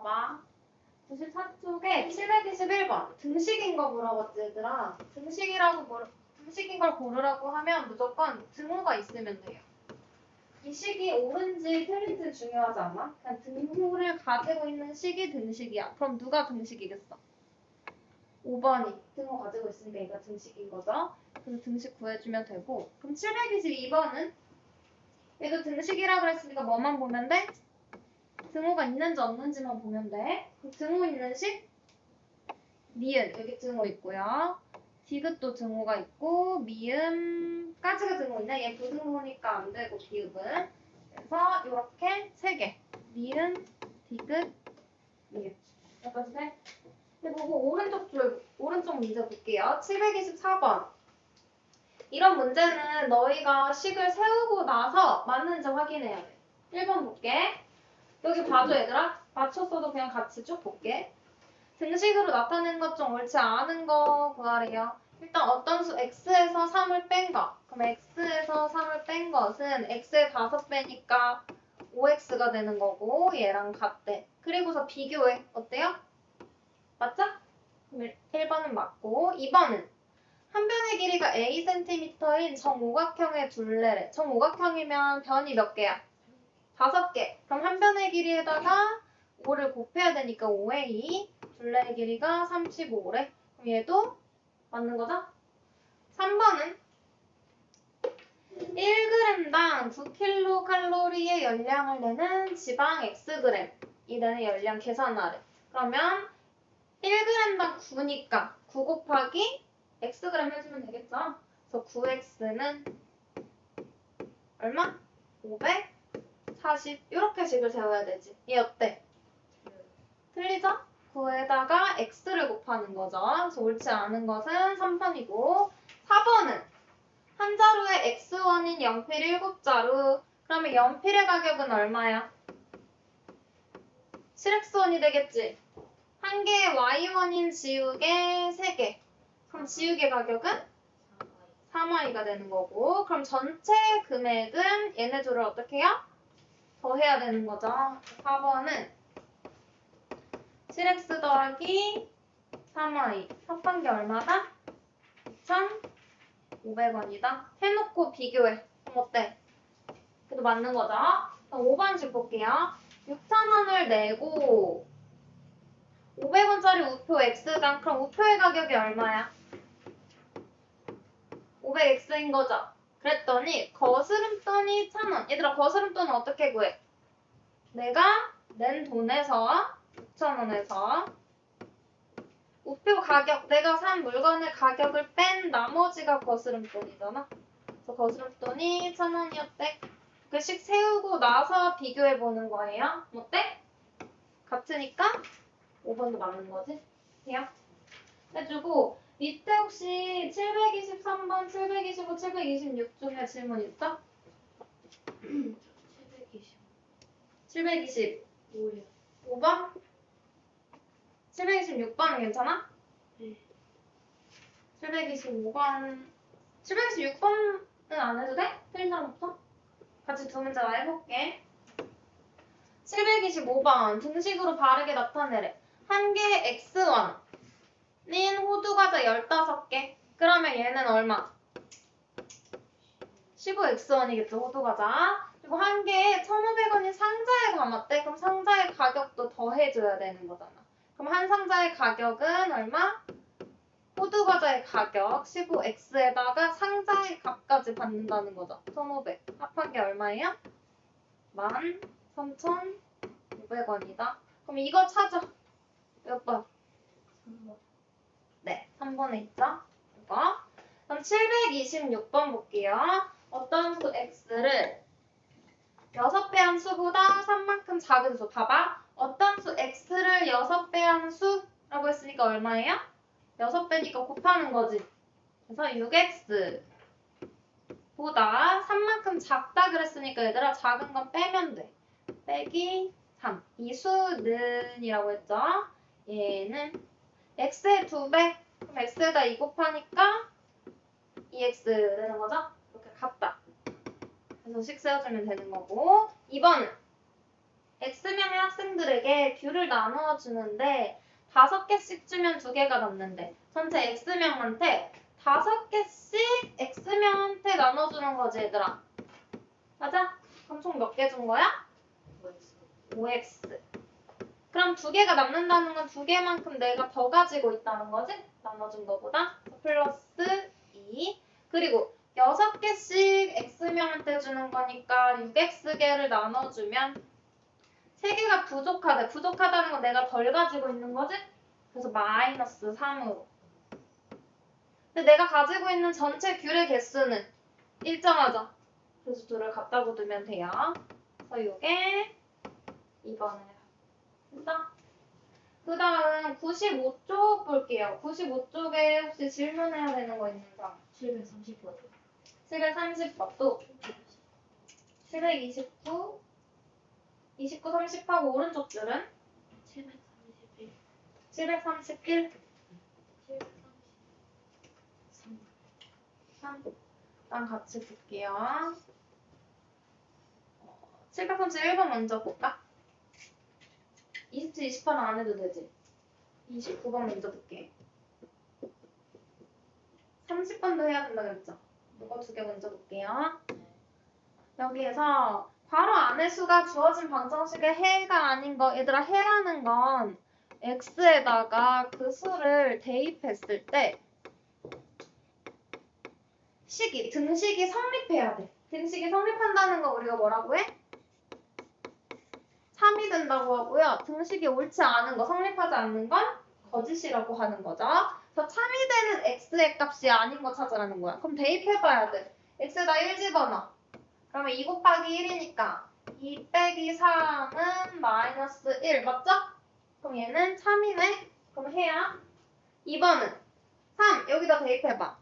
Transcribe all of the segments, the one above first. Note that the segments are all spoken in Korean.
봐봐. 94쪽에 721번. 등식인 거 물어봤지, 얘들아. 등식인 걸 고르라고 하면 무조건 등호가 있으면 돼요. 이 식이 옳은지 틀린지 중요하지 않아? 그냥 등호를 가지고 있는 식이 등식이야. 그럼 누가 등식이겠어? 5번이 등호 가지고 있으니까 얘가 등식인 거죠. 그래서 등식 구해주면 되고. 그럼 722번은? 얘도 등식이라 그랬으니까 뭐만 보면 돼? 등호가 있는지 없는지만 보면 돼. 그럼 등호 있는 식? 니은 여기 등호 있고요. 디귿도 등호가 있고 미음까지가 등호 있네. 얘 부등호니까 안 되고 비읍은. 그래서 이렇게 3개. 니은, 디귿, 미음. 여기까지 돼? 근데 보고 오른쪽 문제 볼게요. 724번. 이런 문제는 너희가 식을 세우고 나서 맞는지 확인해야 돼. 1번 볼게. 여기 봐줘 얘들아. 맞췄어도 그냥 같이 쭉 볼게. 등식으로 나타낸 것 중 옳지 않은 거 구하래요. 일단 어떤 수 x에서 3을 뺀 거. 그럼 x에서 3을 뺀 것은 x의 5배니까 5x가 되는 거고 얘랑 같대. 그리고서 비교해. 어때요? 맞죠? 그럼 1번은 맞고 2번은 한 변의 길이가 a 정오각형의 둘레래. 정오각형이면 변이 몇 개야? 5개. 그럼 한 변의 길이에다가 5를 곱해야 되니까 5a. 둘레의 길이가 35래. 그럼 얘도 맞는 거죠? 3번은 1g당 9kcal의 열량을 내는 지방 xg이 내는 열량 계산하래. 그러면 1g당 9니까 9 곱하기 xg 해주면 되겠죠? 그래서 9x는 얼마? 540 이렇게 식을 세워야 되지. 얘 어때? 틀리죠? 9에다가 x를 곱하는 거죠. 그래서 옳지 않은 것은 3번이고 4번은 한 자루에 x1인 연필 7자루. 그러면 연필의 가격은 얼마야? 7x1이 되겠지? 한 개의 y1인 지우개 3개. 그럼 지우개 가격은 3y가 되는 거고 그럼 전체 금액은 얘네 둘을 어떻게 해요? 더해야 되는 거죠. 4번은 7x 더하기 3y 합한 게 얼마다? 2,500원이다. 해놓고 비교해. 그럼 어때? 그래도 맞는 거죠? 5번씩 볼게요. 6,000원을 내고 500원짜리 우표 x당 그럼 우표의 가격이 얼마야? 500x인 거죠? 그랬더니 거스름돈이 1,000원. 얘들아 거스름돈은 어떻게 구해? 내가 낸 돈에서 6,000원에서 우표 가격, 내가 산 물건의 가격을 뺀 나머지가 거스름돈이잖아. 그래서 거스름돈이 1,000원이었대. 그 식 세우고 나서 비교해보는 거예요. 어때? 같으니까 5번도 맞는 거지? 돼요? 해주고 밑에 혹시 723번, 725, 726 중에 질문 있어? 720. 5번? 726번은 괜찮아? 네. 725번. 726번은 안 해도 돼? 틀린 사람 없어? 같이 두 문제 해볼게. 725번. 등식으로 바르게 나타내래. 한 개의 x1인 호두과자 15개. 그러면 얘는 얼마? 15x1이겠죠, 호두과자. 그리고 한 개에 1,500원인 상자에 담았대. 그럼 상자의 가격도 더해줘야 되는 거잖아. 그럼 한 상자의 가격은 얼마? 호두과자의 가격 15x에다가 상자의 값까지 받는다는 거죠. 1,500. 합한 게 얼마예요? 13,500원이다. 그럼 이거 찾아. 몇 번? 3번. 네, 3번에 있죠? 이거. 그럼 726번 볼게요. 어떤 수 x를 6배 한 수보다 3만큼 작은 수. 봐봐. 어떤 수 x를 6배 한 수라고 했으니까 얼마예요? 6배니까 곱하는 거지. 그래서 6x 보다 3만큼 작다 그랬으니까 얘들아 작은 건 빼면 돼. 빼기 3. 이 수는 이라고 했죠. 얘는 x의 2배. 그럼 x에다 2 곱하니까 2x 되는 거죠? 이렇게 같다. 그래서 식 세워주면 되는 거고 2번은 X명의 학생들에게 귤을 나누어 주는데 5개씩 주면 2개가 남는데 전체 X명한테 5개씩 X명한테 나눠주는 거지 얘들아. 맞아? 그럼 총 몇 개 준 거야? 5X. 그럼 2개가 남는다는 건 2개만큼 내가 더 가지고 있다는 거지? 나눠준 거보다. 플러스 2. 그리고 6개씩 X명한테 주는 거니까 6X개를 나눠주면 3개가 부족하대. 부족하다는 건 내가 덜 가지고 있는 거지? 그래서 마이너스 3으로. 근데 내가 가지고 있는 전체 귤의 개수는 일정하죠. 그래서 2를 갖다 붙으면 돼요. 그래서 이게 2번을 됐어? 그 다음 95쪽 볼게요. 95쪽에 혹시 질문해야 되는 거 있는 사람? 730번. 730번도 729, 29, 30하고 오른쪽 줄은 731. 731, 733. 3. 일단 같이 볼게요. 731번 먼저 볼까? 27, 28은 안 해도 되지. 29번 먼저 볼게. 30번도 해야 된다 그랬죠? 이거 2개 먼저 볼게요. 여기에서 괄호 안의 수가 주어진 방정식의 해가 아닌 거, 얘들아 해라는 건 x에다가 그 수를 대입했을 때 등식이 성립해야 돼. 등식이 성립한다는 거 우리가 뭐라고 해? 3이 된다고 하고요. 등식이 옳지 않은 거, 성립하지 않는 건 거짓이라고 하는 거죠. 그래서 3이 되는 x의 값이 아닌 거 찾으라는 거야. 그럼 대입해봐야 돼. x에다 1 집어넣어. 그러면 2 곱하기 1이니까 2 빼기 3은 마이너스 1 맞죠? 그럼 얘는 3이네. 그럼 해야 2번은 3 여기다 대입해봐.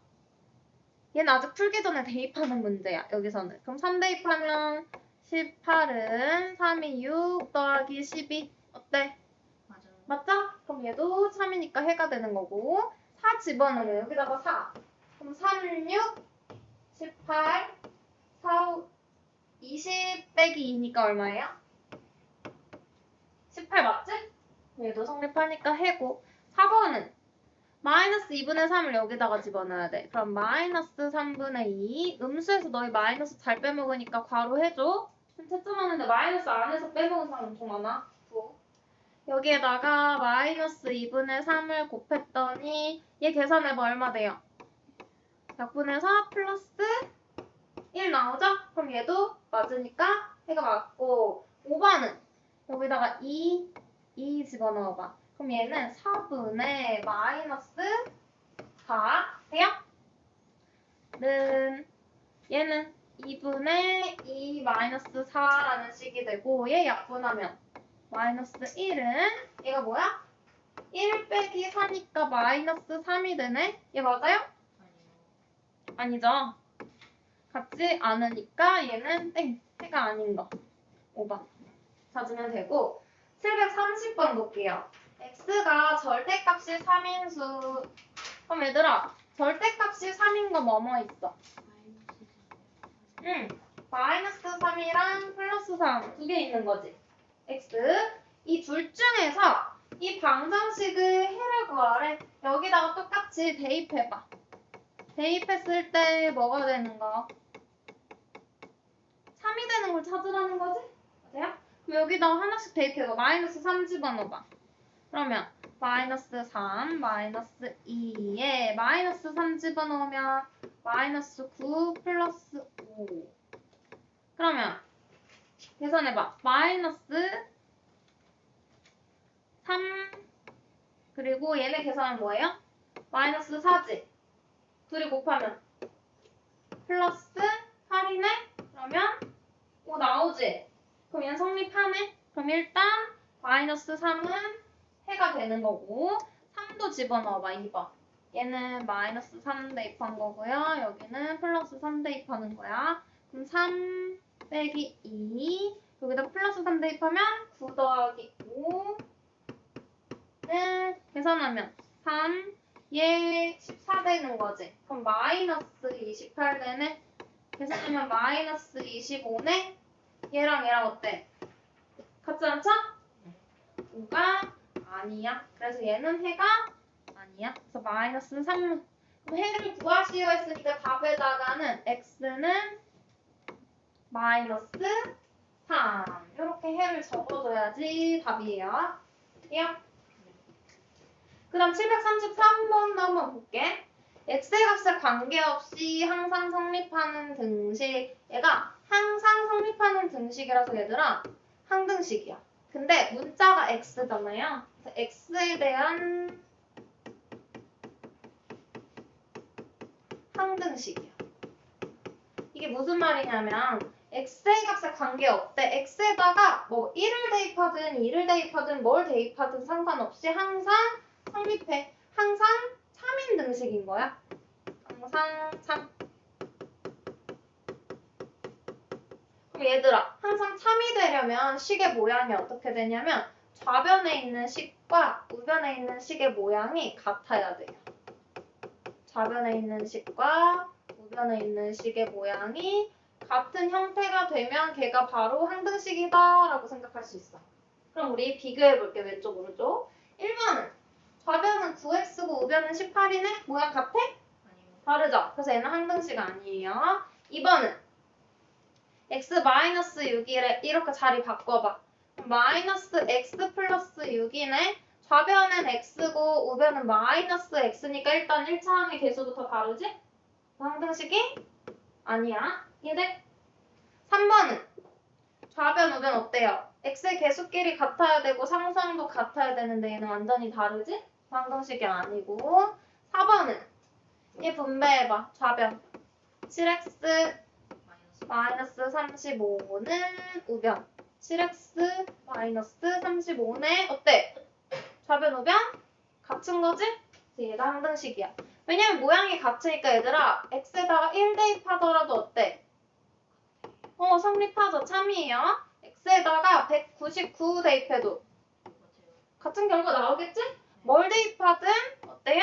얘는 아직 풀기 전에 대입하는 문제야. 여기서는. 그럼 3 대입하면 18은 3이 6 더하기 12 어때? 맞아. 맞죠? 그럼 얘도 3이니까 해가 되는 거고 4 집어넣으면 여기다가 4 그럼 3, 6, 18, 4, 20 빼기 2니까 얼마예요? 18 맞지? 얘도 성립하니까 해고 4번은 마이너스 2분의 3을 여기다가 집어넣어야 돼. 그럼 마이너스 3분의 2 음수에서 너희 마이너스 잘 빼먹으니까 괄호 해줘. 채점하는데 마이너스 안에서 빼먹은 사람 엄청 많아. 여기에다가 마이너스 2분의 3을 곱했더니 얘 계산해봐 얼마 돼요? 약분의 4 플러스 1 나오죠? 그럼 얘도 맞으니까 해가 맞고 5번은 여기다가 2 집어넣어봐. 그럼 얘는 4분의 마이너스 4 돼요? 얘는 2분의 2 마이너스 4라는 식이 되고 얘 약분하면 마이너스 1은 얘가 뭐야? 1 빼기 4니까 마이너스 3이 되네? 얘 맞아요? 아니죠. 같지 않으니까 얘는 땡. 해가 아닌 거. 5번. 찾으면 되고 730번 볼게요. x가 절대값이 3인 수. 그럼 얘들아 절대값이 3인 거 뭐뭐 있어? 마이너스 3이랑 플러스 3 두 개 있는 거지. x 이 둘 중에서 이 방정식의 해를 구하래. 여기다가 똑같이 대입해봐. 대입했을 때 뭐가 되는 거? 3이 되는 걸 찾으라는 거지? 맞아요? 그럼 여기다가 하나씩 대입해봐. 마이너스 3 집어넣어봐. 그러면 마이너스 3, 마이너스 2에 마이너스 3 집어넣으면 마이너스 9 플러스 5. 그러면 계산해봐. 마이너스 3 그리고 얘네 계산은 뭐예요? 마이너스 4지. 둘이 곱하면 플러스 8이네? 그러면 5 나오지? 그럼 얘는 성립하네? 그럼 일단 마이너스 3은 해가 되는 거고 3도 집어넣어봐 2번. 얘는 마이너스 3 대입한 거고요. 여기는 플러스 3 대입하는 거야. 그럼 3 빼기 2 여기다 플러스 3 대입하면 9 더하기 5는 계산하면 3 얘 14 되는 거지. 그럼 마이너스 28 되네. 계산하면 마이너스 25네. 얘랑 얘랑 어때? 같지 맞지 않죠? 5가 아니야. 그래서 얘는 해가 아니야. 그래서 마이너스 3. 그럼 해를 구하시오 했으니까 답에다가는 x는 마이너스 3. 이렇게 해를 적어줘야지 답이에요. 이요? 그 다음 733번도 한번 볼게. x의 값에 관계없이 항상 성립하는 등식. 얘가 항상 성립하는 등식이라서 얘들아 항등식이야. 근데 문자가 x잖아요. 그래서 x에 대한 항등식이야. 이게 무슨 말이냐면 x의 값에 관계없대. x에다가 뭐 1을 대입하든 2를 대입하든 뭘 대입하든 상관없이 항상 성립해. 항상 3인 등식인 거야. 항상 3. 그럼 얘들아, 항상 3이 되려면 식의 모양이 어떻게 되냐면 좌변에 있는 식과 우변에 있는 식의 모양이 같아야 돼요. 좌변에 있는 식과 우변에 있는 식의 모양이 같은 형태가 되면 걔가 바로 항등식이다 라고 생각할 수 있어. 그럼 우리 비교해 볼게. 왼쪽 오른쪽. 1번은 좌변은 9x고 우변은 18이네? 모양 같아? 다르죠? 그래서 얘는 항등식 아니에요. 2번은 x-6이래. 이렇게 자리 바꿔봐. 마이너스 x 플러스 6이네. 좌변은 x고 우변은 마이너스 x니까 일단 1차항의 개수부터 다르지? 항등식이 아니야. 이해돼? 3번은 좌변 우변 어때요? x의 개수끼리 같아야 되고 상수항도 같아야 되는데 얘는 완전히 다르지? 항등식이 아니고. 4번은 얘 분배해봐. 좌변 7x 마이너스 35는 우변 7x 마이너스 35네. 어때? 좌변 우변? 같은 거지? 얘가 항등식이야. 왜냐면 모양이 같으니까 얘들아 x에다가 1 대입하더라도 어때? 성립하죠. 참이에요. x에다가 199 대입해도 같은 결과 나오겠지? 뭘 대입하든 어때요?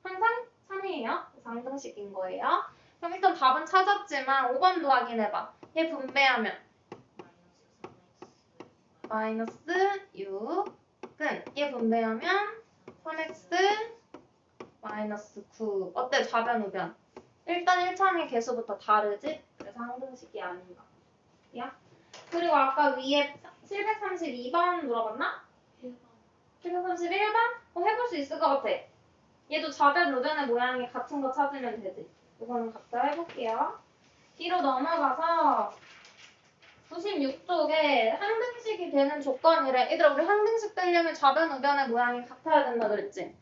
항상 3이에요. 그래서 항등식인 거예요. 그럼 일단 답은 찾았지만 5번도 확인해봐. 얘 분배하면 마이너스 6은 얘 분배하면 3x 마이너스 9. 어때? 좌변 우변. 일단 1차항의 개수부터 다르지? 그래서 항등식이 아닌가. 야? 그리고 아까 위에 732번 물어봤나? 731번? 해볼 수 있을 것 같아. 얘도 좌변 우변의 모양이 같은 거 찾으면 되지. 이거는 각자 해볼게요. 뒤로 넘어가서 96쪽에 항등식이 되는 조건이래. 얘들아 우리 항등식 되려면 좌변 우변의 모양이 같아야 된다 그랬지?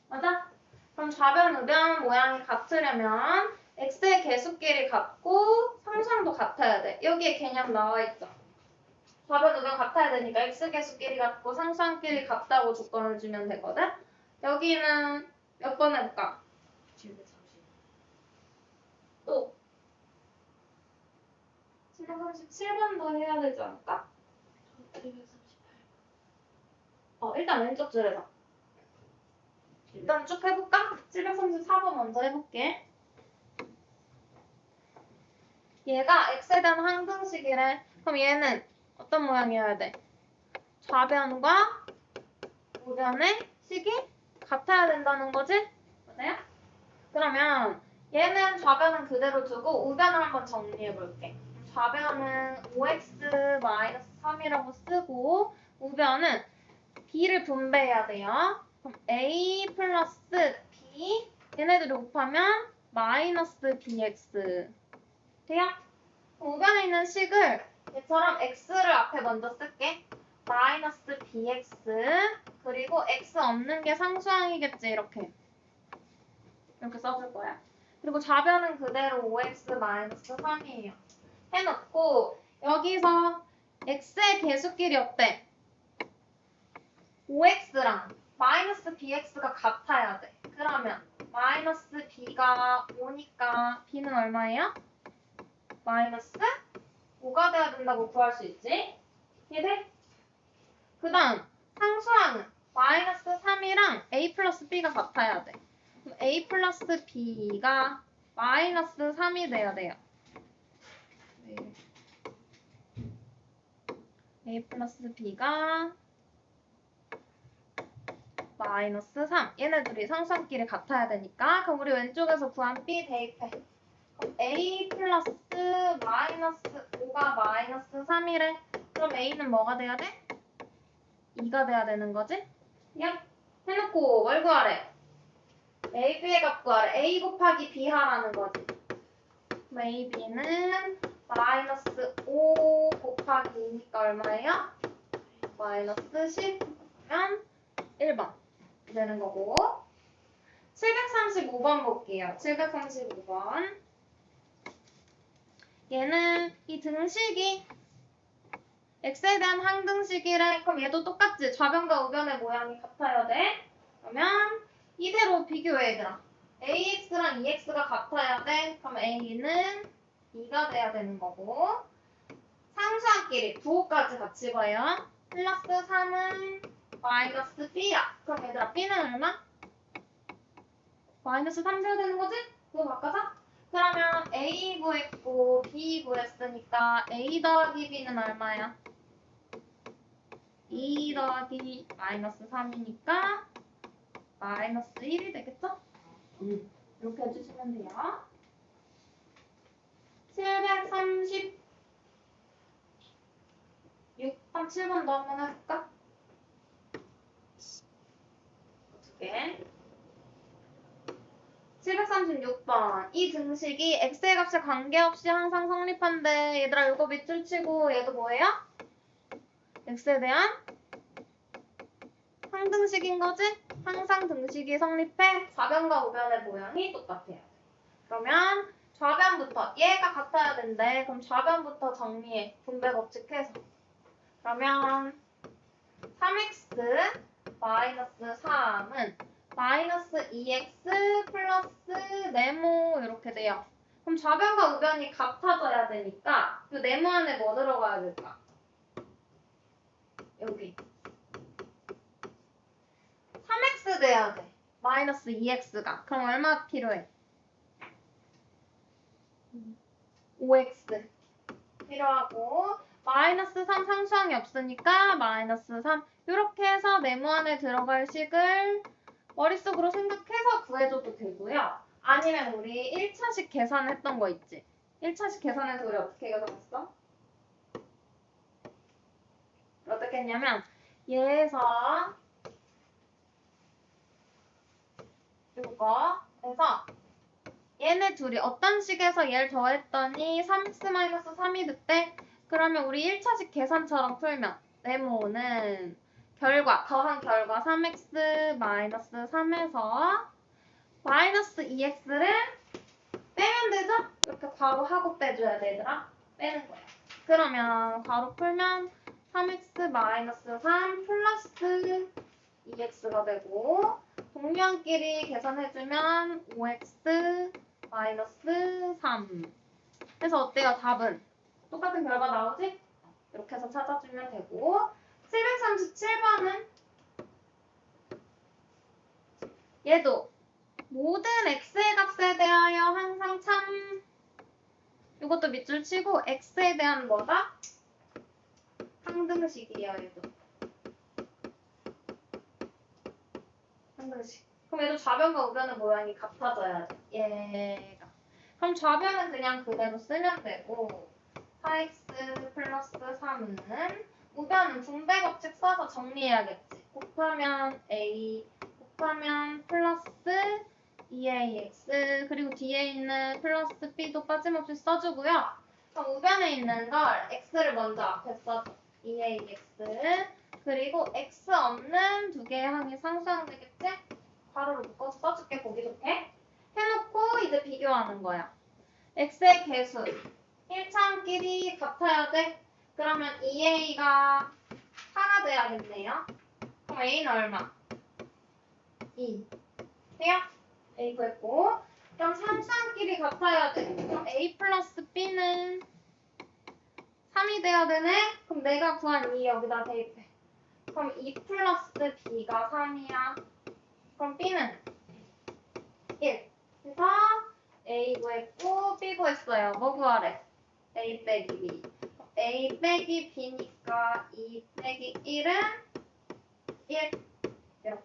맞아? 그럼 좌변 우변 모양이 같으려면 x의 개수끼리 같고 상수항도 같아야 돼. 여기에 개념 나와 있죠. 좌변 우변 같아야 되니까 x 개수끼리 같고 상수항끼리 같다고 조건을 주면 되거든. 여기는 몇 번 해볼까? 730. 또 737번도 해야 되지 않을까? 738. 일단 왼쪽 줄에서. 일단 쭉 해볼까? 734번 먼저 해볼게. 얘가 x에 대한 항등식이래. 그럼 얘는 어떤 모양이어야 돼? 좌변과 우변의 식이 같아야 된다는 거지? 맞아요? 그러면 얘는 좌변은 그대로 두고 우변을 한번 정리해 볼게. 좌변은 5x-3이라고 쓰고 우변은 b를 분배해야 돼요. 그럼 a 플러스 b 얘네들을 곱하면 마이너스 bx 돼요? 우변에 있는 식을 얘처럼 x를 앞에 먼저 쓸게. 마이너스 bx 그리고 x 없는 게 상수항이겠지 이렇게 써줄 거야. 그리고 좌변은 그대로 5x-3이에요. 해놓고 여기서 x의 개수끼리 어때? 5x랑 마이너스 bx가 같아야 돼. 그러면 마이너스 b가 5니까 b는 얼마예요? 마이너스 5가 돼야 된다고 구할 수 있지? 이해돼? 그 다음 상수항은 마이너스 3이랑 a 플러스 b가 같아야 돼. 그럼 a 플러스 b가 마이너스 3이 돼야 돼요. A 플러스 B가 마이너스 3. 얘네 둘이 상수함끼리 같아야 되니까. 그럼 우리 왼쪽에서 구한 B 대입해. 그럼 A 플러스 마이너스 5가 마이너스 3이래. 그럼 A는 뭐가 돼야 돼? 2가 돼야 되는 거지? 야, 해놓고 뭘 구하래? A, B의 값 구하래. A 곱하기 B 하라는 거지. 그럼 A, B는 마이너스 5 곱하기 2니까 얼마예요? 마이너스 10. 그러면 1번 되는 거고. 735번 볼게요. 735번. 얘는 이 등식이 x에 대한 항등식이래. 그럼 얘도 똑같지? 좌변과 우변의 모양이 같아야 돼. 그러면 이대로 비교해 얘들아. ax랑 ex가 같아야 돼. 그럼 a는 2가 돼야 되는 거고. 상수함끼리 부호까지 같이 봐요. 플러스 3은 마이너스 b야. 그럼 얘들아 b는 얼마? 마이너스 3 돼야 되는 거지? 그거 바꿔서? 그러면 a 구했고 b 구했으니까 a 더하기 b는 얼마야? 2 더하기 마이너스 3이니까 마이너스 1이 되겠죠? 이렇게 해주시면 돼요. 736번 7번도 한번 해볼까? 어떻게? 736번. 이 등식이 x의 값에 관계없이 항상 성립한데 얘들아 이거 밑줄 치고 얘도 뭐예요? x에 대한 항등식인 거지? 항상 등식이 성립해 좌변과 우변의 모양이 똑같아요. 그러면 좌변부터 얘가 같아야 된대. 그럼 좌변부터 정리해. 분배 법칙해서. 그러면 3x 마이너스 3은 마이너스 2x 플러스 네모 이렇게 돼요. 그럼 좌변과 우변이 같아져야 되니까 이 네모 안에 뭐 들어가야 될까? 여기 3x 돼야 돼. 마이너스 2x가. 그럼 얼마 필요해? 5x 필요하고 마이너스 3 상수항이 없으니까 마이너스 3 이렇게 해서 네모 안에 들어갈 식을 머릿속으로 생각해서 구해줘도 되고요. 아니면 우리 1차식 계산했던 거 있지? 1차식 계산해서 우리 어떻게 계산했어? 어떻게 했냐면 얘에서 이거에서 얘네 둘이 어떤 식에서 얘를 더했더니 3x-3이 됐대? 그러면 우리 1차식 계산처럼 풀면 네모는 결과, 더한 결과 3x-3에서 마이너스 2x를 빼면 되죠? 이렇게 괄호하고 빼줘야 돼, 얘들아. 빼는 거야. 그러면 괄호 풀면 3x-3 플러스 2x가 되고 동량끼리 계산해주면 5x 마이너스 3. 그래서 어때요? 답은? 똑같은 결과 나오지? 이렇게 해서 찾아주면 되고 737번은 얘도 모든 x의 값에 대하여 항상 참 이것도 밑줄 치고 x에 대한 뭐다? 항등식이에요. 얘도 항등식. 그럼 얘도 좌변과 우변의 모양이 같아져야 돼. 얘가. 그럼 좌변은 그냥 그대로 쓰면 되고 4x 플러스 3은 우변은 분배 법칙 써서 정리해야겠지. 곱하면 a 곱하면 플러스 2ax 그리고 뒤에 있는 플러스 b도 빠짐없이 써주고요. 그럼 우변에 있는 걸 x를 먼저 앞에 써줘. 2ax 그리고 x 없는 두 개의 항이 상수항 되겠지? 괄호로 묶어서 써줄게. 보기 좋게. 해놓고 이제 비교하는 거야. x의 개수 1차함끼리 같아야 돼. 그러면 2a가 4가 돼야겠네요. 그럼 a는 얼마? 2. 돼요? a 구했고 그럼 3차함끼리 같아야 돼. 그럼 a 플러스 b는 3이 돼야 되네? 그럼 내가 구한 2 여기다 대입해. 그럼 2 플러스 b가 3이야. 그럼 b는 1. 그래서 a 구했고 b 구했어요. 뭐 구하래? a 빼기 b. A 빼기 B니까 2 빼기 1은 1 이렇게.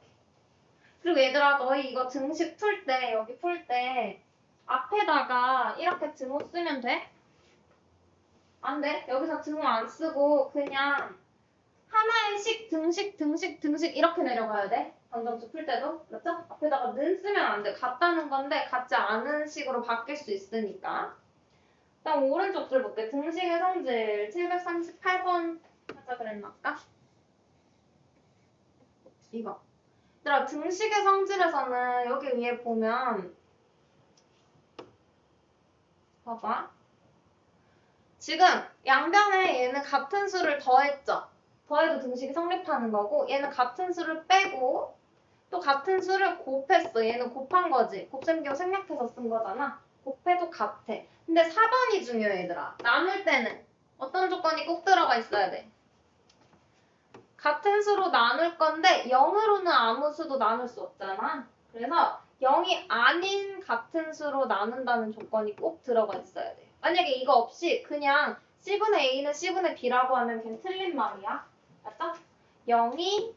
그리고 얘들아 너희 이거 등식 풀 때 여기 풀 때 앞에다가 이렇게 등호 쓰면 돼? 안 돼. 여기서 등호 안 쓰고 그냥 하나의 식 등식 이렇게 내려가야 돼. 방정식 풀 때도. 그렇죠? 앞에다가 는 쓰면 안 돼. 같다는 건데 같지 않은 식으로 바뀔 수 있으니까. 그다음 오른쪽 줄 볼게. 등식의 성질 738번 하자 그랬나 아까? 이거. 얘들아 등식의 성질에서는 여기 위에 보면 봐봐. 지금 양변에 얘는 같은 수를 더했죠. 더해도 등식이 성립하는 거고 얘는 같은 수를 빼고 또 같은 수를 곱했어. 얘는 곱한 거지. 곱셈기호 생략해서 쓴 거잖아. 곱해도 같아. 근데 4번이 중요해 얘들아. 나눌 때는 어떤 조건이 꼭 들어가 있어야 돼? 같은 수로 나눌 건데 0으로는 아무 수도 나눌 수 없잖아. 그래서 0이 아닌 같은 수로 나눈다는 조건이 꼭 들어가 있어야 돼. 만약에 이거 없이 그냥 C분의 A는 C분의 B라고 하면 그냥 틀린 말이야. 맞죠? 0이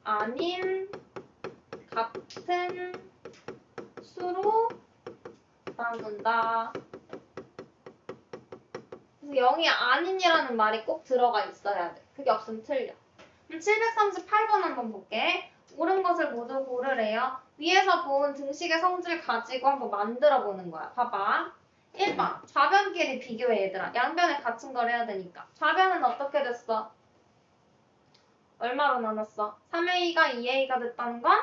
아닌 같은 수로 나눈다. 그래서 0이 아닌이라는 말이 꼭 들어가 있어야 돼. 그게 없으면 틀려. 그럼 738번 한번 볼게. 옳은 것을 모두 고르래요. 위에서 본 등식의 성질 가지고 한번 만들어 보는 거야. 봐봐. 1번. 좌변끼리 비교해 얘들아. 양변에 같은 걸 해야 되니까. 좌변은 어떻게 됐어? 얼마로 나눴어? 3A가 2A가 됐다는 건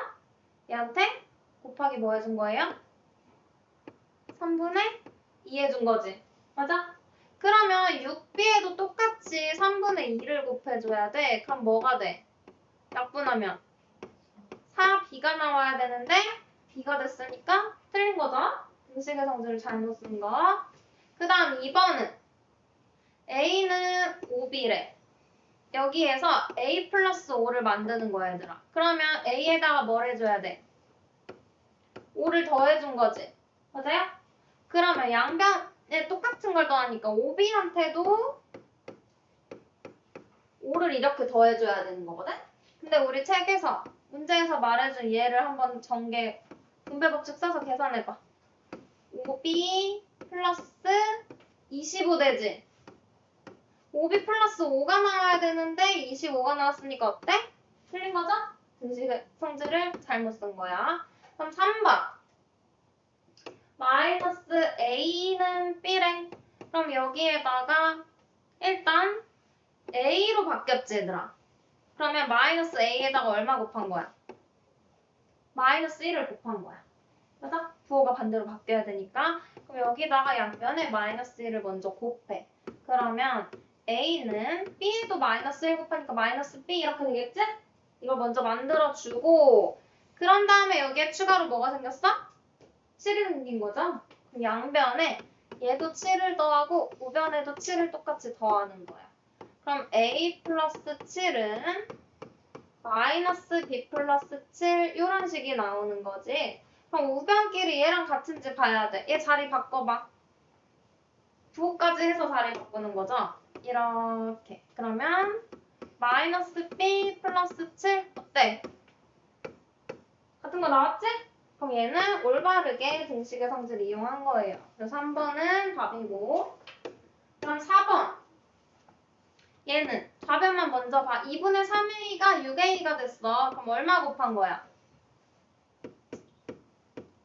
얘한테 곱하기 뭐 해준 거예요? 3분의 2 해준 거지. 맞아? 그러면 6B에도 똑같이 3분의 2를 곱해줘야 돼. 그럼 뭐가 돼? 약분하면 4B가 나와야 되는데 B가 됐으니까 틀린 거죠? 등식의 성질을 잘못 쓴 거. 그 다음 2번은 A는 5B래. 여기에서 A 플러스 5를 만드는 거야 얘들아. 그러면 A에다가 뭘 해줘야 돼? 5를 더해준 거지. 맞아요? 그러면 양변에 똑같은 걸 더하니까 5B한테도 5를 이렇게 더해줘야 되는 거거든? 근데 우리 책에서 문제에서 말해준 얘를 한번 전개 분배 법칙 써서 계산해봐. 5B 플러스 25 되지? 5B 플러스 5가 나와야 되는데 25가 나왔으니까 어때? 틀린 거죠? 등식의 성질을 잘못 쓴 거야. 그럼 3번. 마이너스 A는 B래. 그럼 여기에다가 일단 A로 바뀌었지 얘들아. 그러면 마이너스 A에다가 얼마 곱한 거야? 마이너스 1을 곱한 거야. 맞아? 부호가 반대로 바뀌어야 되니까. 그럼 여기다가 양변에 마이너스 1을 먼저 곱해. 그러면 A는 B에도 마이너스 1 곱하니까 마이너스 B 이렇게 되겠지? 이걸 먼저 만들어주고 그런 다음에 여기에 추가로 뭐가 생겼어? 7이 생긴 거죠? 그럼 양변에 얘도 7을 더하고 우변에도 7을 똑같이 더하는 거야. 그럼 A 플러스 7은 마이너스 B 플러스 7 이런 식이 나오는 거지. 그럼 우변끼리 얘랑 같은지 봐야 돼. 얘 자리 바꿔봐. 부호까지 해서 자리 바꾸는 거죠. 이렇게. 그러면 마이너스 B 플러스 7 어때? 같은 거 나왔지? 그럼 얘는 올바르게 등식의 성질을 이용한 거예요. 그래서 3번은 답이고 그럼 4번 얘는 좌변만 먼저 봐. 2분의 3A가 6A가 됐어. 그럼 얼마 곱한 거야?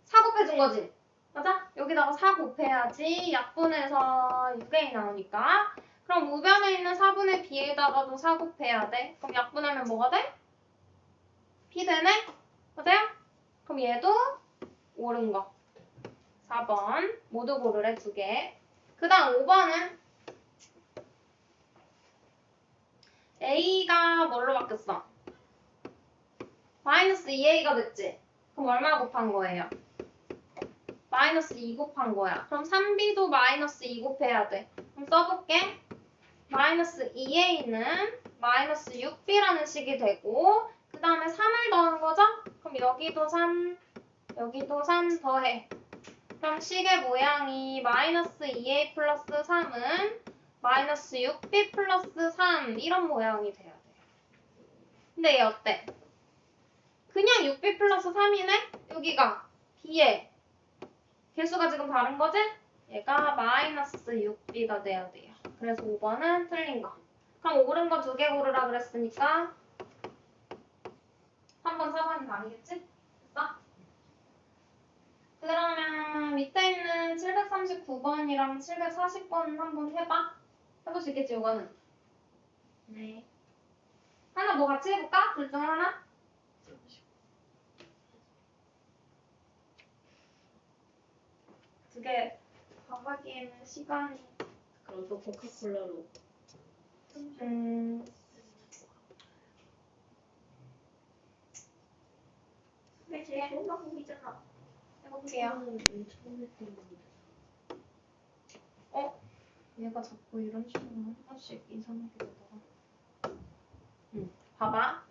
4 곱해준 거지? 맞아? 여기다가 4 곱해야지 약분해서 6A 나오니까 그럼 우변에 있는 4분의 B에다가도 4 곱해야 돼. 그럼 약분하면 뭐가 돼? P 되네? 맞아요? 그럼 얘도 옳은 거. 4번 모두 고르래 2개. 그 다음 5번은 A가 뭘로 바뀌었어? 마이너스 2A가 됐지? 그럼 얼마 곱한 거예요? 마이너스 2 곱한 거야. 그럼 3B도 마이너스 2 곱해야 돼. 그럼 써볼게. 마이너스 2A는 마이너스 6B라는 식이 되고 그 다음에 3을 더한 거죠? 그럼 여기도 3, 여기도 3 더해. 그럼 식의 모양이 마이너스 2A 플러스 3은 마이너스 6b 플러스 3 이런 모양이 돼야 돼요. 근데 얘 어때? 그냥 6b 플러스 3이네? 여기가 b에 개수가 지금 다른 거지? 얘가 마이너스 6b가 돼야 돼요. 그래서 5번은 틀린 거. 그럼 옳은 거 2개 고르라 그랬으니까 3번, 4번이 다르겠지? 됐어? 그러면 밑에 있는 739번이랑 740번 한번 해봐. 해볼 수 있겠지, 이거는? 네. 하나 뭐 같이 해볼까? 둘 중 하나? 두 개 반박기에는 시간이 그럼 또 코카콜라로. 네, 제일 행복이잖아. 해볼게요. 처음 했던 건데. 얘가 자꾸 이런 식으로 한 번씩 이상하게 되더라. 봐봐.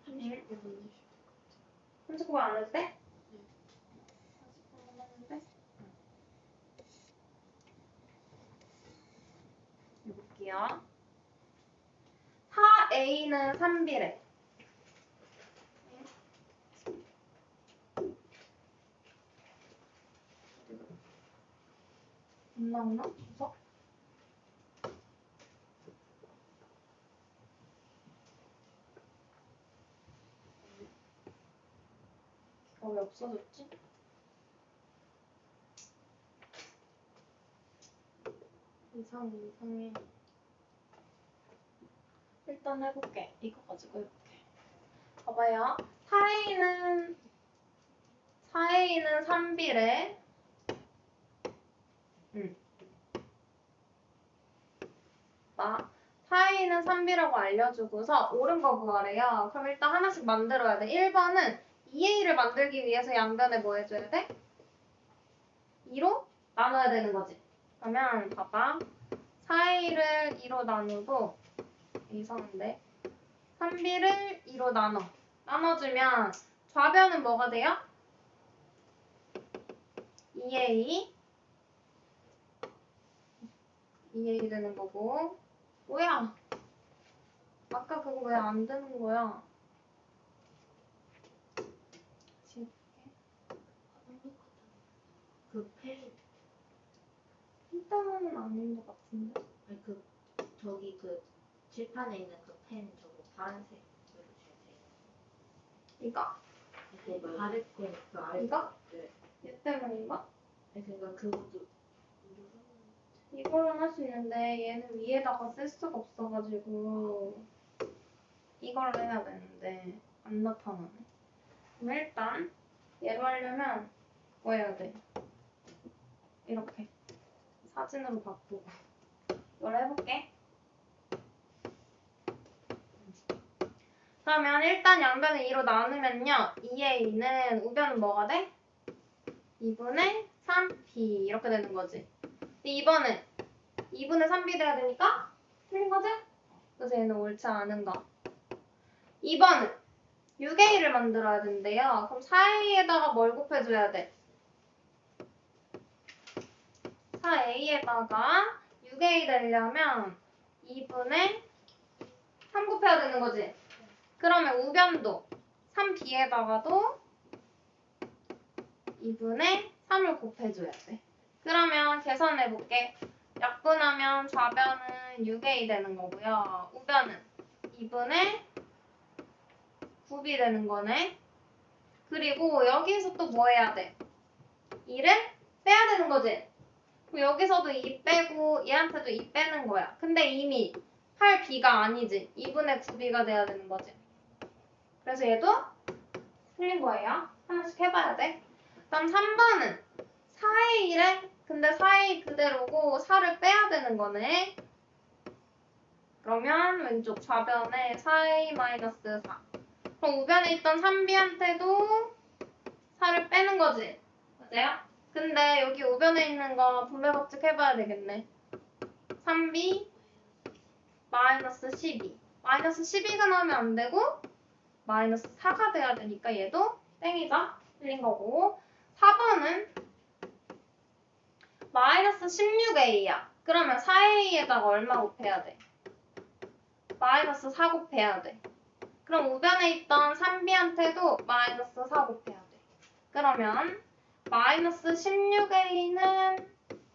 30분 39번 안 해도 돼? 40번 했는데? 해볼게요. 4a는 3b래. 안 나오나? 주소? 왜 없어졌지? 이상해. 일단 해볼게. 이거 가지고 해볼게. 봐봐요. 4a는 3b래. 4a는 3b라고 알려주고서 옳은 거 구하래요. 그럼 일단 하나씩 만들어야 돼. 1번은 2a를 만들기 위해서 양변에 뭐 해줘야 돼? 2로 나눠야 되는 거지. 그러면 봐봐. 4a를 2로 나누고 이상한데 3b를 2로 나눠주면 좌변은 뭐가 돼요? 2a 되는 거고 뭐야? 아까 그거 왜 안 되는 거야? 그 펜, 일단은 아닌 것 같은데. 아니 저기 칠판에 있는 그 펜 저거 파란색으로 주세요. 이거? 그 아래 펜그 아래. 이거? 네. 얘 때문인가? 아니 그러니까 그것도 이걸로 할 수 있는데 얘는 위에다가 쓸 수가 없어가지고 이걸로 해야 되는데 안 나타나네. 그럼 일단 얘로 하려면 뭐 해야 돼? 이렇게 사진으로 바꾸고 이걸 해볼게. 그러면 일단 양변을 2로 나누면요 2a는 우변은 뭐가 돼? 2분의 3b 이렇게 되는 거지. 근데 2번은 2분의 3b 돼야 되니까 틀린 거지? 그래서 얘는 옳지 않은 거. 2번은 6a를 만들어야 된대요. 그럼 4a에다가 뭘 곱해줘야 돼? 4a에다가 6a 되려면 2분의 3 곱해야 되는 거지? 그러면 우변도 3b에다가도 2분의 3을 곱해줘야 돼. 그러면 계산해볼게. 약분하면 좌변은 6a 되는 거고요. 우변은 2분의 9b 되는 거네. 그리고 여기에서 또 뭐 해야 돼? 2를 빼야 되는 거지? 그럼 여기서도 2 빼고 얘한테도 2 빼는 거야. 근데 이미 8b가 아니지. 2분의 9b가 돼야 되는 거지. 그래서 얘도 틀린 거예요. 하나씩 해봐야 돼. 그럼 3번은 4의 1에 근데 4의 그대로고 4를 빼야 되는 거네. 그러면 왼쪽 좌변에 4a 마이너스 4. 그럼 우변에 있던 3b한테도 4를 빼는 거지. 맞아요? 근데 여기 우변에 있는 거 분배 법칙 해봐야 되겠네. 3b 마이너스 12. 마이너스 12가 나오면 안 되고 마이너스 4가 돼야 되니까 얘도 땡이죠? 틀린 거고. 4번은 마이너스 16a야. 그러면 4a에다가 얼마 곱해야 돼? 마이너스 4 곱해야 돼. 그럼 우변에 있던 3b한테도 마이너스 4 곱해야 돼. 그러면 마이너스 16a는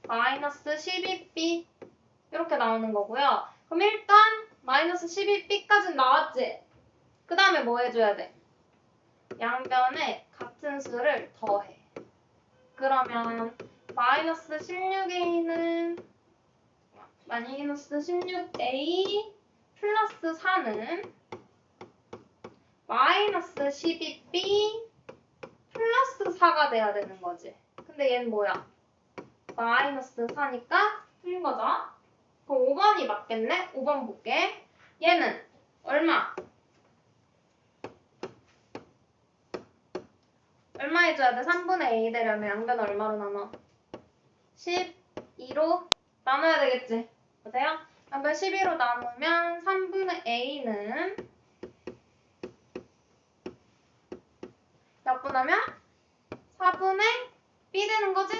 마이너스 12b 이렇게 나오는 거고요. 그럼 일단 마이너스 12b까지는 나왔지? 그 다음에 뭐 해줘야 돼? 양변에 같은 수를 더해. 그러면 마이너스 16a는 마이너스 16a 플러스 4는 마이너스 12b 플러스 4가 돼야 되는 거지. 근데 얘는 뭐야? 마이너스 4니까 틀린 거죠? 그럼 5번이 맞겠네? 5번 볼게. 얘는 얼마? 얼마 해줘야 돼? 3분의 a 되려면 양변 얼마로 나눠? 12로 나눠야 되겠지? 보세요. 양변 12로 나누면 3분의 a는 몇 분 하면? 4분의 b 되는 거지?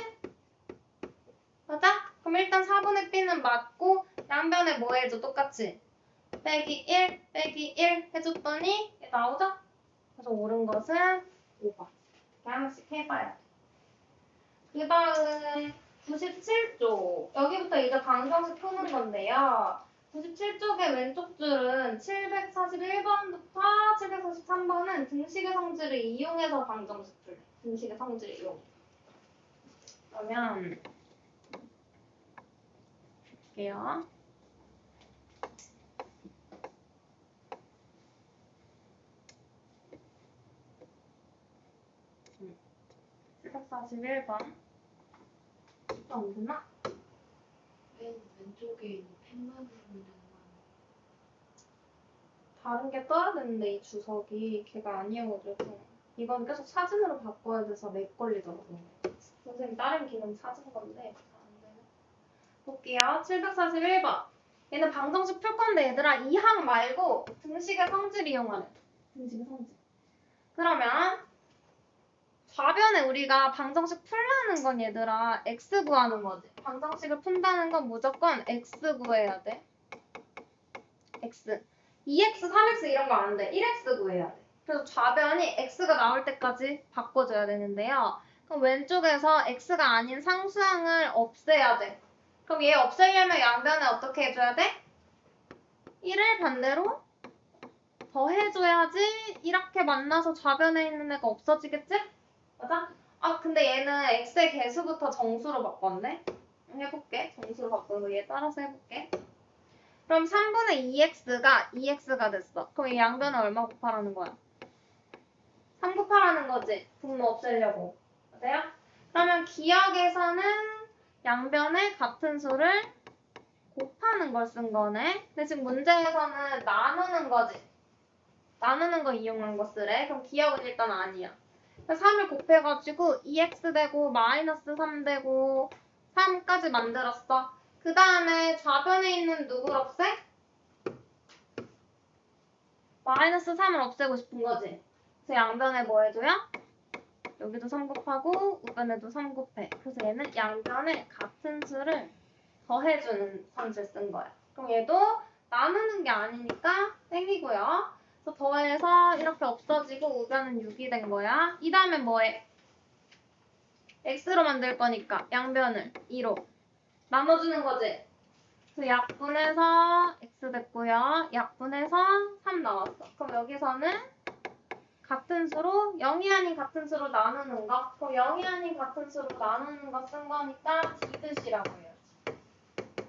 맞아? 그럼 일단 4분의 b는 맞고 양변에 뭐 해줘? 똑같이 빼기 1 빼기 1 해줬더니 얘 나오죠? 그래서 옳은 것은 5번. 이렇게 하나씩 해봐야 돼. 그 다음 97쪽. 여기부터 이제 방정식 푸는 건데요. 97쪽의 왼쪽 줄은 741번부터 743번은 등식의 성질을 이용해서 방정식 풀래. 등식의 성질을 이용. 그러면 볼게요. 음. 741번. 안 되나? 왼쪽에 있는 펜만 부르면 되는 거 다른 게 떠야 되는데 이 주석이 걔가 아니어가지고 이건 계속 사진으로 바꿔야 돼서 맥 걸리더라고. 선생님 다른 기능 찾은 건데 잘 안 되네. 볼게요. 741번. 얘는 방정식 풀 건데 얘들아 이 항 말고 등식의 성질 이용하래. 등식의 성질. 그러면 좌변에 우리가 방정식 풀라는 건 얘들아 x 구하는 거지. 방정식을 푼다는 건 무조건 x 구해야 돼. x. 2x, 3x 이런 거 안 돼. 1x 구해야 돼. 그래서 좌변이 x가 나올 때까지 바꿔줘야 되는데요. 그럼 왼쪽에서 x가 아닌 상수항을 없애야 돼. 그럼 얘 없애려면 양변에 어떻게 해줘야 돼? 1을 반대로 더해줘야지 이렇게 만나서 좌변에 있는 애가 없어지겠지? 맞아? 아 근데 얘는 x의 개수부터 정수로 바꿨네? 해볼게. 정수로 바꾸는 거 얘 따라서 해볼게. 그럼 3분의 2x가 2x가 됐어. 그럼 이 양변에 얼마 곱하라는 거야? 3 곱하라는 거지. 분모 없애려고. 맞아요? 그러면 기억에서는 양변에 같은 수를 곱하는 걸 쓴 거네. 근데 지금 문제에서는 나누는 거지. 나누는 거 이용한 거 쓰래. 그럼 기억은 일단 아니야. 3을 곱해가지고 2x 되고 마이너스 3 되고 3까지 만들었어. 그 다음에 좌변에 있는 누굴 없애? 마이너스 3을 없애고 싶은 거지. 그래서 양변에 뭐 해줘요? 여기도 3 곱하고 우변에도 3 곱해. 그래서 얘는 양변에 같은 수를 더해주는 성질 쓴 거야. 그럼 얘도 나누는 게 아니니까 땡기고요. 그래서 더해서 이렇게 없어지고 우변은 6이 된 거야. 이 다음에 뭐해? x로 만들 거니까 양변을 2로 나눠주는 거지. 그래서 약분해서 x 됐고요. 약분해서 3 나왔어. 그럼 여기서는 같은 수로 0이 아닌 같은 수로 나누는 거. 그럼 0이 아닌 같은 수로 나누는 거 쓴 거니까 디귿이라고 해야지.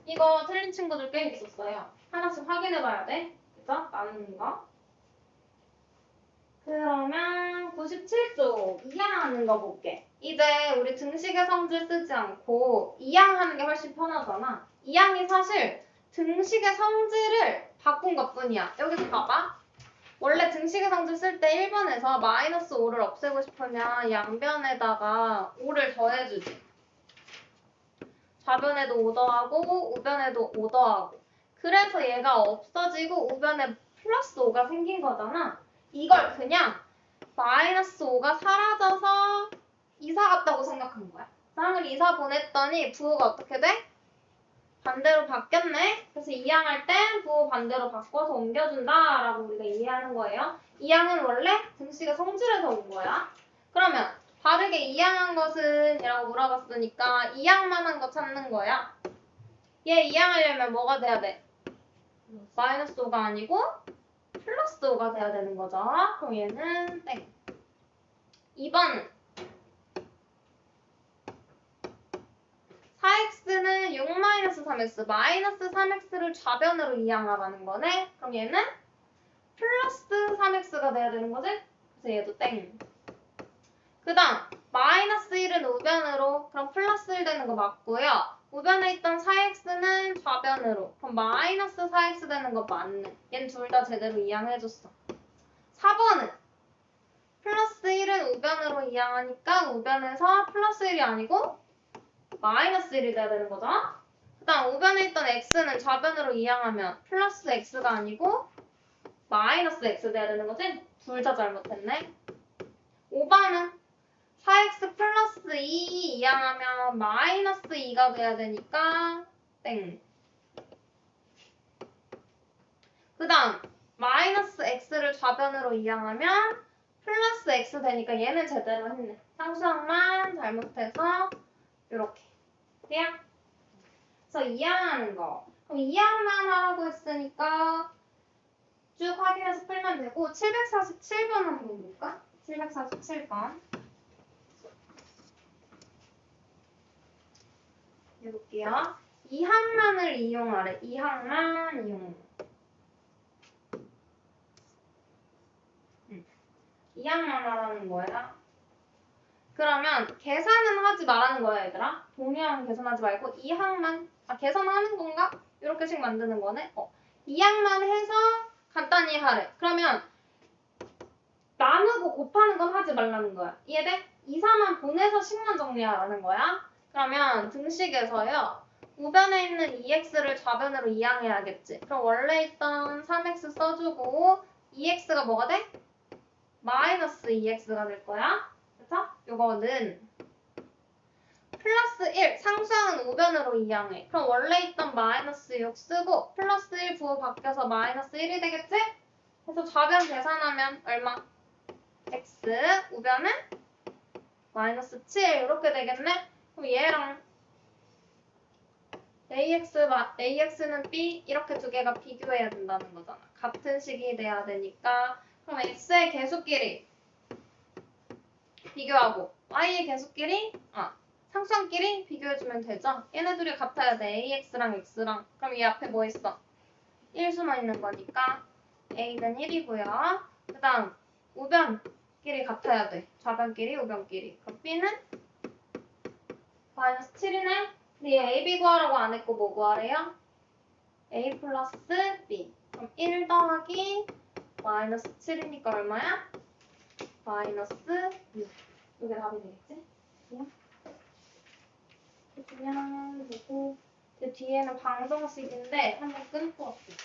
이거 틀린 친구들 꽤 있었어요. 하나씩 확인해봐야 돼. 그죠? 나누는 거. 그러면 97쪽 이항하는 거 볼게. 이제 우리 등식의 성질 쓰지 않고 이항하는 게 훨씬 편하잖아. 이항이 사실 등식의 성질을 바꾼 것뿐이야. 여기서 봐봐. 원래 등식의 성질 쓸 때 1번에서 마이너스 5를 없애고 싶으면 양변에다가 5를 더해주지. 좌변에도 5 더하고 우변에도 5 더하고. 그래서 얘가 없어지고 우변에 플러스 5가 생긴 거잖아. 이걸 그냥 마이너스 5가 사라져서 이사 갔다고 생각한 거야. 쌍을 이사 보냈더니 부호가 어떻게 돼? 반대로 바뀌었네. 그래서 2항 할 때 부호 반대로 바꿔서 옮겨준다 라고 우리가 이해하는 거예요. 2항은 원래 등식의 성질에서 온 거야. 그러면 다르게 2항한 것은? 이라고 물어봤으니까 2항만 한 거 찾는 거야. 얘 2항 하려면 뭐가 돼야 돼? 마이너스 5가 아니고 플러스 5가 돼야 되는 거죠. 그럼 얘는 땡. 2번 4x는 6-3x 마이너스 3x를 좌변으로 이항하라는 거네. 그럼 얘는 플러스 3x가 돼야 되는 거지? 그래서 얘도 땡. 그 다음 마이너스 1은 우변으로. 그럼 플러스 1 되는 거 맞고요. 우변에 있던 4x는 좌변으로. 그럼 마이너스 4x 되는 거 맞네. 얘는 둘 다 제대로 이항해줬어. 4번은 플러스 1은 우변으로 이항하니까 우변에서 플러스 1이 아니고 마이너스 1이 돼야 되는 거죠. 그 다음 우변에 있던 x는 좌변으로 이항하면 플러스 x가 아니고 마이너스 x 돼야 되는 거지? 둘 다 잘못했네. 5번은 4x 플러스 2 이항하면 마이너스 2가 돼야 되니까 땡. 그 다음 마이너스 x를 좌변으로 이항하면 플러스 x 되니까 얘는 제대로 했네. 상수항만 잘못해서 이렇게 돼요? 그래서 이항하는 거. 그럼 이항만 하라고 했으니까 쭉 확인해서 풀면 되고 747번 한번 볼까? 747번 해볼게요. 이항만을 이용하래. 이항만 이용. 이항만 하라는 거야. 그러면 계산은 하지 말라는 거야, 얘들아. 동의항 계산하지 말고 이항만. 계산하는 건가? 이렇게씩 만드는 거네. 이항만 해서 간단히 하래. 그러면 나누고 곱하는 건 하지 말라는 거야. 이해돼? 2, 4만 보내서 식만 정리하라는 거야. 그러면 등식에서요. 우변에 있는 2x를 좌변으로 이항해야겠지. 그럼 원래 있던 3x 써주고 2x가 뭐가 돼? 마이너스 2x가 될 거야. 그래서 요거는 플러스 1, 상수항은 우변으로 이항해. 그럼 원래 있던 마이너스 6 쓰고 플러스 1 부호 바뀌어서 마이너스 1이 되겠지? 그래서 좌변 계산하면 얼마? x, 우변은 마이너스 7 이렇게 되겠네? 그럼 얘랑 AX는 B 이렇게 두 개가 비교해야 된다는 거잖아. 같은 식이 돼야 되니까 그럼 X의 개수끼리 비교하고 Y의 개수끼리 상수항끼리 비교해주면 되죠? 얘네들이 같아야 돼. AX랑 X랑. 그럼 이 앞에 뭐 있어? 1수만 있는 거니까 A는 1이고요. 그 다음 우변끼리 같아야 돼. 좌변끼리 우변끼리. 그럼 B는 마이너스 7이네. 근데 얘 A, B 구하라고 안 했고 뭐 구하래요? A 플러스 B. 그럼 1 더하기 마이너스 7이니까 얼마야? 마이너스 6. 이게 답이 되겠지? 그냥 되고 그 뒤에는 방정식인데 한번 끊고 올게요.